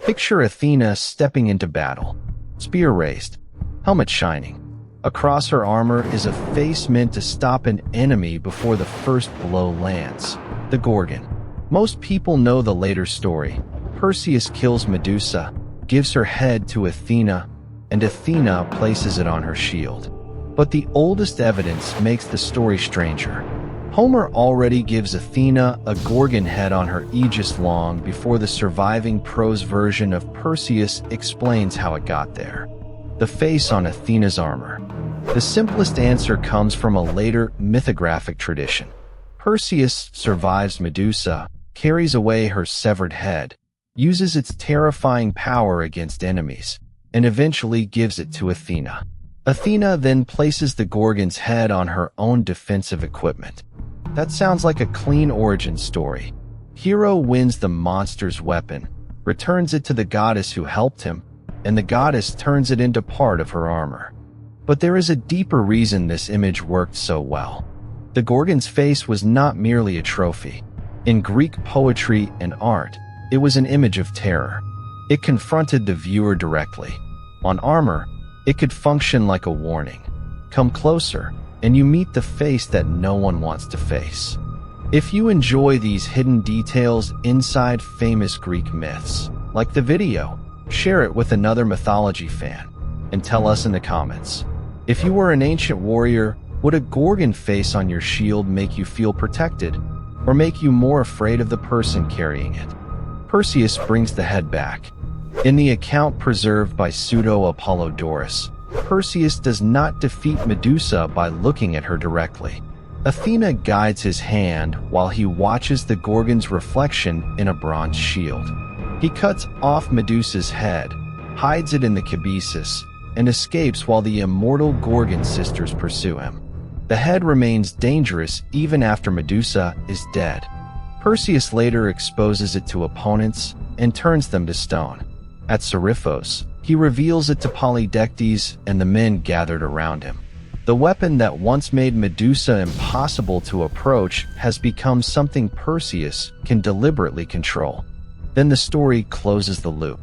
Picture Athena stepping into battle, spear raised, helmet shining. Across her armor is a face meant to stop an enemy before the first blow lands, the Gorgon. Most people know the later story. Perseus kills Medusa, gives her head to Athena, and Athena places it on her shield. But the oldest evidence makes the story stranger. Homer already gives Athena a Gorgon head on her Aegis long before the surviving prose version of Perseus explains how it got there. The face on Athena's armor. The simplest answer comes from a later mythographic tradition. Perseus survives Medusa, carries away her severed head, uses its terrifying power against enemies, and eventually gives it to Athena. Athena then places the Gorgon's head on her own defensive equipment. That sounds like a clean origin story. Hero wins the monster's weapon, returns it to the goddess who helped him, and the goddess turns it into part of her armor. But there is a deeper reason this image worked so well. The Gorgon's face was not merely a trophy. In Greek poetry and art, it was an image of terror. It confronted the viewer directly. On armor, it could function like a warning. Come closer, and you meet the face that no one wants to face. If you enjoy these hidden details inside famous Greek myths, like the video, share it with another mythology fan, and tell us in the comments. If you were an ancient warrior, would a Gorgon face on your shield make you feel protected, or make you more afraid of the person carrying it? Perseus brings the head back. In the account preserved by Pseudo-Apollodorus, Perseus does not defeat Medusa by looking at her directly. Athena guides his hand while he watches the Gorgon's reflection in a bronze shield. He cuts off Medusa's head, hides it in the cabesus, and escapes while the immortal Gorgon sisters pursue him. The head remains dangerous even after Medusa is dead. Perseus later exposes it to opponents and turns them to stone. At Seriphos, he reveals it to Polydectes and the men gathered around him. The weapon that once made Medusa impossible to approach has become something Perseus can deliberately control. Then the story closes the loop.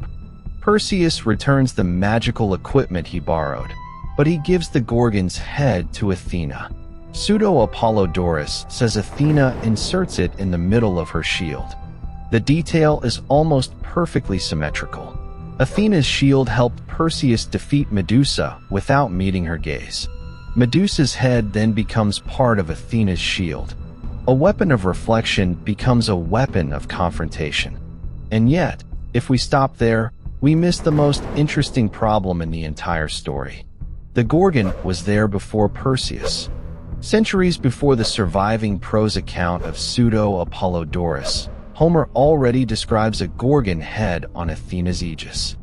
Perseus returns the magical equipment he borrowed, but he gives the Gorgon's head to Athena. Pseudo-Apollodorus says Athena inserts it in the middle of her shield. The detail is almost perfectly symmetrical. Athena's shield helped Perseus defeat Medusa without meeting her gaze. Medusa's head then becomes part of Athena's shield. A weapon of reflection becomes a weapon of confrontation. And yet, if we stop there, we miss the most interesting problem in the entire story. The Gorgon was there before Perseus. Centuries before the surviving prose account of Pseudo-Apollodorus, Homer already describes a Gorgon head on Athena's Aegis.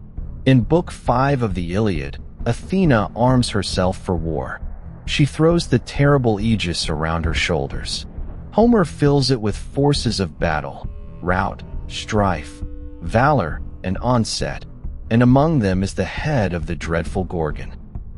In Book 5 of the Iliad, Athena arms herself for war. She throws the terrible Aegis around her shoulders. Homer fills it with forces of battle, rout, strife, valor, and onset, and among them is the head of the dreadful Gorgon.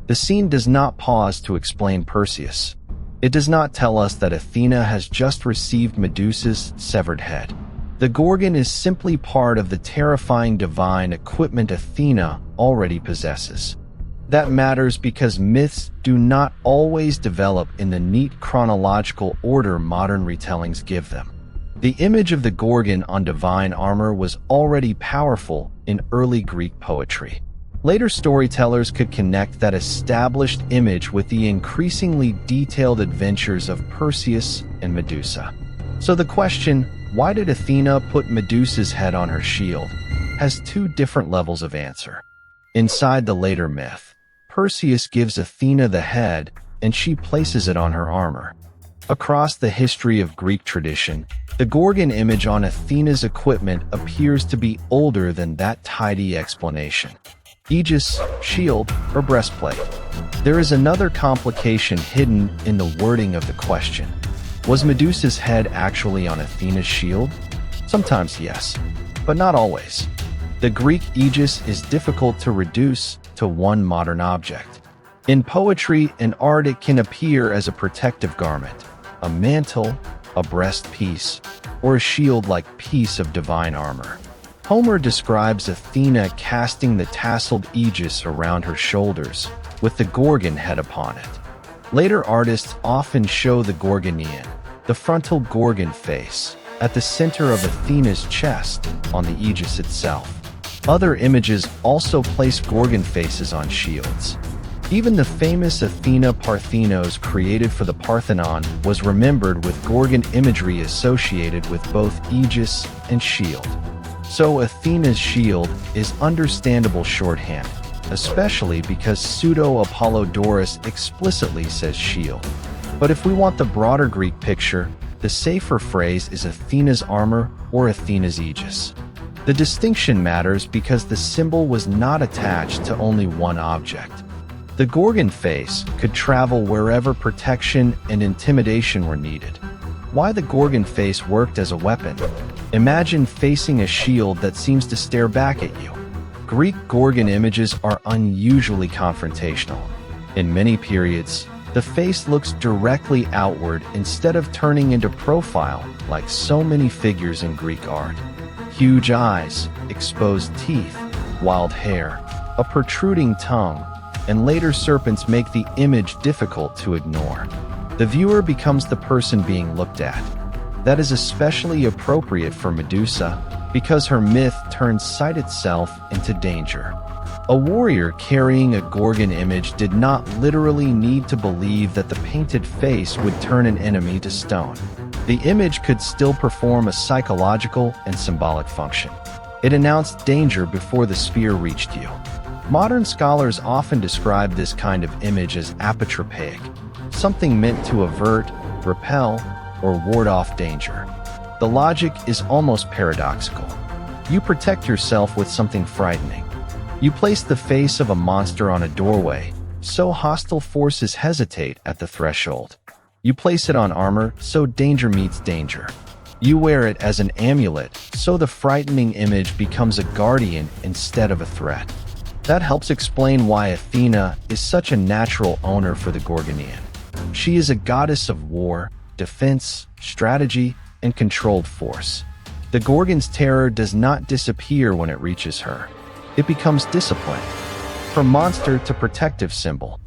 The scene does not pause to explain Perseus. It does not tell us that Athena has just received Medusa's severed head. The Gorgon is simply part of the terrifying divine equipment Athena already possesses. That matters because myths do not always develop in the neat chronological order modern retellings give them. The image of the Gorgon on divine armor was already powerful in early Greek poetry. Later storytellers could connect that established image with the increasingly detailed adventures of Perseus and Medusa. So the question, why did Athena put Medusa's head on her shield, has two different levels of answer. Inside the later myth, Perseus gives Athena the head and she places it on her armor. Across the history of Greek tradition, the Gorgon image on Athena's equipment appears to be older than that tidy explanation. Aegis, shield, or breastplate. There is another complication hidden in the wording of the question. Was Medusa's head actually on Athena's shield? Sometimes yes, but not always. The Greek Aegis is difficult to reduce to one modern object. In poetry and art, it can appear as a protective garment, a mantle, a breastpiece, or a shield-like piece of divine armor. Homer describes Athena casting the tasseled Aegis around her shoulders, with the Gorgon head upon it. Later artists often show the Gorgoneion, the frontal Gorgon face, at the center of Athena's chest on the Aegis itself. Other images also place Gorgon faces on shields. Even the famous Athena Parthenos created for the Parthenon was remembered with Gorgon imagery associated with both Aegis and shield. So Athena's shield is understandable shorthand, especially because Pseudo-Apollodorus explicitly says shield. But if we want the broader Greek picture, the safer phrase is Athena's armor or Athena's Aegis. The distinction matters because the symbol was not attached to only one object. The Gorgon face could travel wherever protection and intimidation were needed. Why the Gorgon face worked as a weapon? Imagine facing a shield that seems to stare back at you. Greek Gorgon images are unusually confrontational. In many periods, the face looks directly outward instead of turning into profile like so many figures in Greek art. Huge eyes, exposed teeth, wild hair, a protruding tongue, and later serpents make the image difficult to ignore. The viewer becomes the person being looked at. That is especially appropriate for Medusa because her myth turns sight itself into danger. A warrior carrying a Gorgon image did not literally need to believe that the painted face would turn an enemy to stone. The image could still perform a psychological and symbolic function. It announced danger before the spear reached you. Modern scholars often describe this kind of image as apotropaic, something meant to avert, repel, or ward off danger. The logic is almost paradoxical. You protect yourself with something frightening. You place the face of a monster on a doorway, so hostile forces hesitate at the threshold. You place it on armor, so danger meets danger. You wear it as an amulet, so the frightening image becomes a guardian instead of a threat. That helps explain why Athena is such a natural owner for the Gorgoneion. She is a goddess of war, defense, strategy, and controlled force. The Gorgon's terror does not disappear when it reaches her. It becomes discipline. From monster to protective symbol.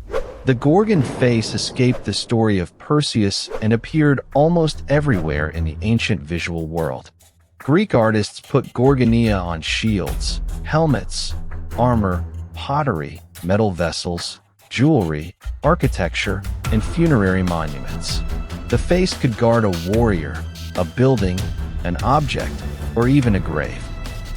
The Gorgon face escaped the story of Perseus and appeared almost everywhere in the ancient visual world. Greek artists put Gorgoneia on shields, helmets, armor, pottery, metal vessels, jewelry, architecture, and funerary monuments. The face could guard a warrior, a building, an object, or even a grave.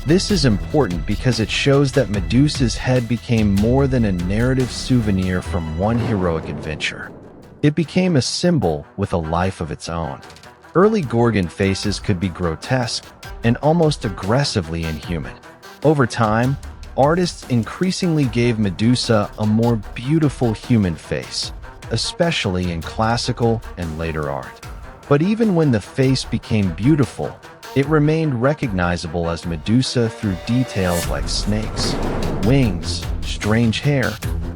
This is important because it shows that Medusa's head became more than a narrative souvenir from one heroic adventure. It became a symbol with a life of its own. Early Gorgon faces could be grotesque and almost aggressively inhuman. Over time, artists increasingly gave Medusa a more beautiful human face, especially in classical and later art. But even when the face became beautiful, it remained recognizable as Medusa through details like snakes, wings, strange hair,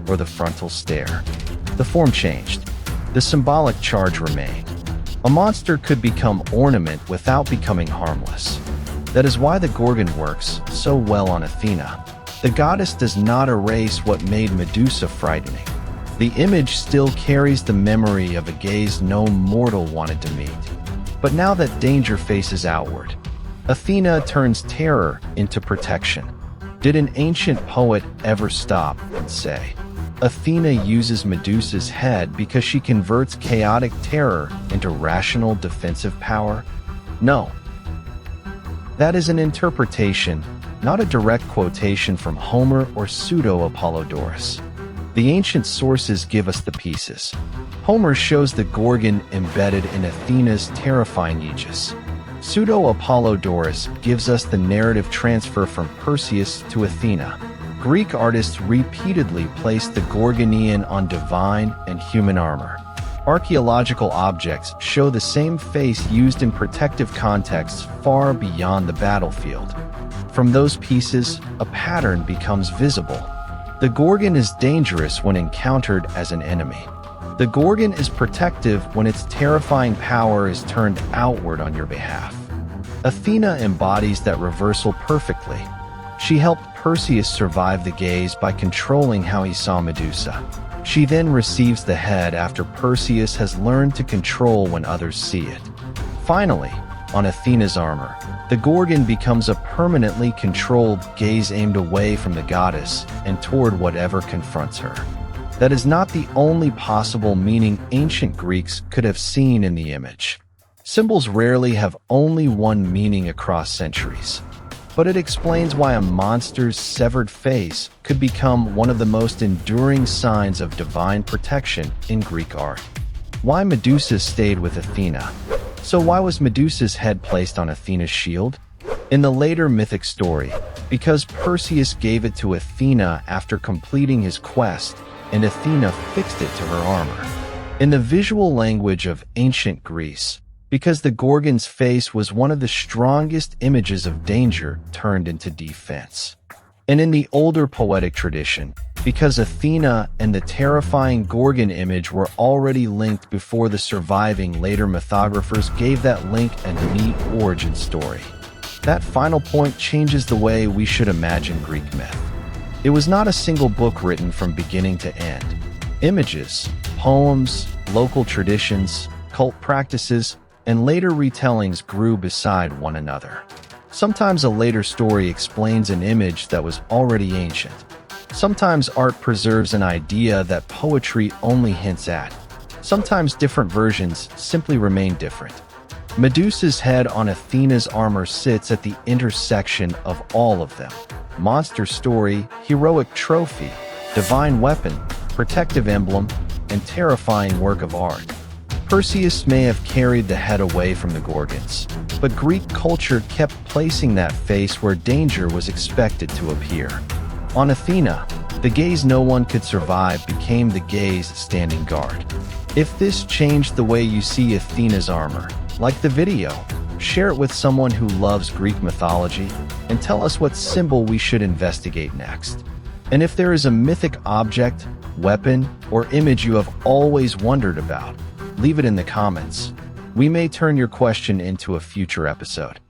or the frontal stare. The form changed. The symbolic charge remained. A monster could become ornament without becoming harmless. That is why the Gorgon works so well on Athena. The goddess does not erase what made Medusa frightening. The image still carries the memory of a gaze no mortal wanted to meet. But now that danger faces outward, Athena turns terror into protection. Did an ancient poet ever stop and say, Athena uses Medusa's head because she converts chaotic terror into rational defensive power? No. That is an interpretation, not a direct quotation from Homer or Pseudo-Apollodorus. The ancient sources give us the pieces. Homer shows the Gorgon embedded in Athena's terrifying Aegis. Pseudo-Apollodorus gives us the narrative transfer from Perseus to Athena. Greek artists repeatedly placed the Gorgoneion on divine and human armor. Archaeological objects show the same face used in protective contexts far beyond the battlefield. From those pieces, a pattern becomes visible. The Gorgon is dangerous when encountered as an enemy. The Gorgon is protective when its terrifying power is turned outward on your behalf. Athena embodies that reversal perfectly. She helped Perseus survive the gaze by controlling how he saw Medusa. She then receives the head after Perseus has learned to control when others see it. Finally, on Athena's armor, the Gorgon becomes a permanently controlled gaze aimed away from the goddess and toward whatever confronts her. That is not the only possible meaning ancient Greeks could have seen in the image. Symbols rarely have only one meaning across centuries, but it explains why a monster's severed face could become one of the most enduring signs of divine protection in Greek art. Why Medusa stayed with Athena? So why was Medusa's head placed on Athena's shield? In the later mythic story, because Perseus gave it to Athena after completing his quest, and Athena fixed it to her armor. In the visual language of ancient Greece, because the Gorgon's face was one of the strongest images of danger turned into defense. And in the older poetic tradition, because Athena and the terrifying Gorgon image were already linked before the surviving later mythographers gave that link a neat origin story. That final point changes the way we should imagine Greek myth. It was not a single book written from beginning to end. Images, poems, local traditions, cult practices, and later retellings grew beside one another. Sometimes a later story explains an image that was already ancient. Sometimes art preserves an idea that poetry only hints at. Sometimes different versions simply remain different. Medusa's head on Athena's armor sits at the intersection of all of them. Monster story, heroic trophy, divine weapon, protective emblem, and terrifying work of art. Perseus may have carried the head away from the Gorgons, but Greek culture kept placing that face where danger was expected to appear. On Athena, the gaze no one could survive became the gaze standing guard. If this changed the way you see Athena's armor, like the video, share it with someone who loves Greek mythology, and tell us what symbol we should investigate next. And if there is a mythic object, weapon, or image you have always wondered about, leave it in the comments. We may turn your question into a future episode.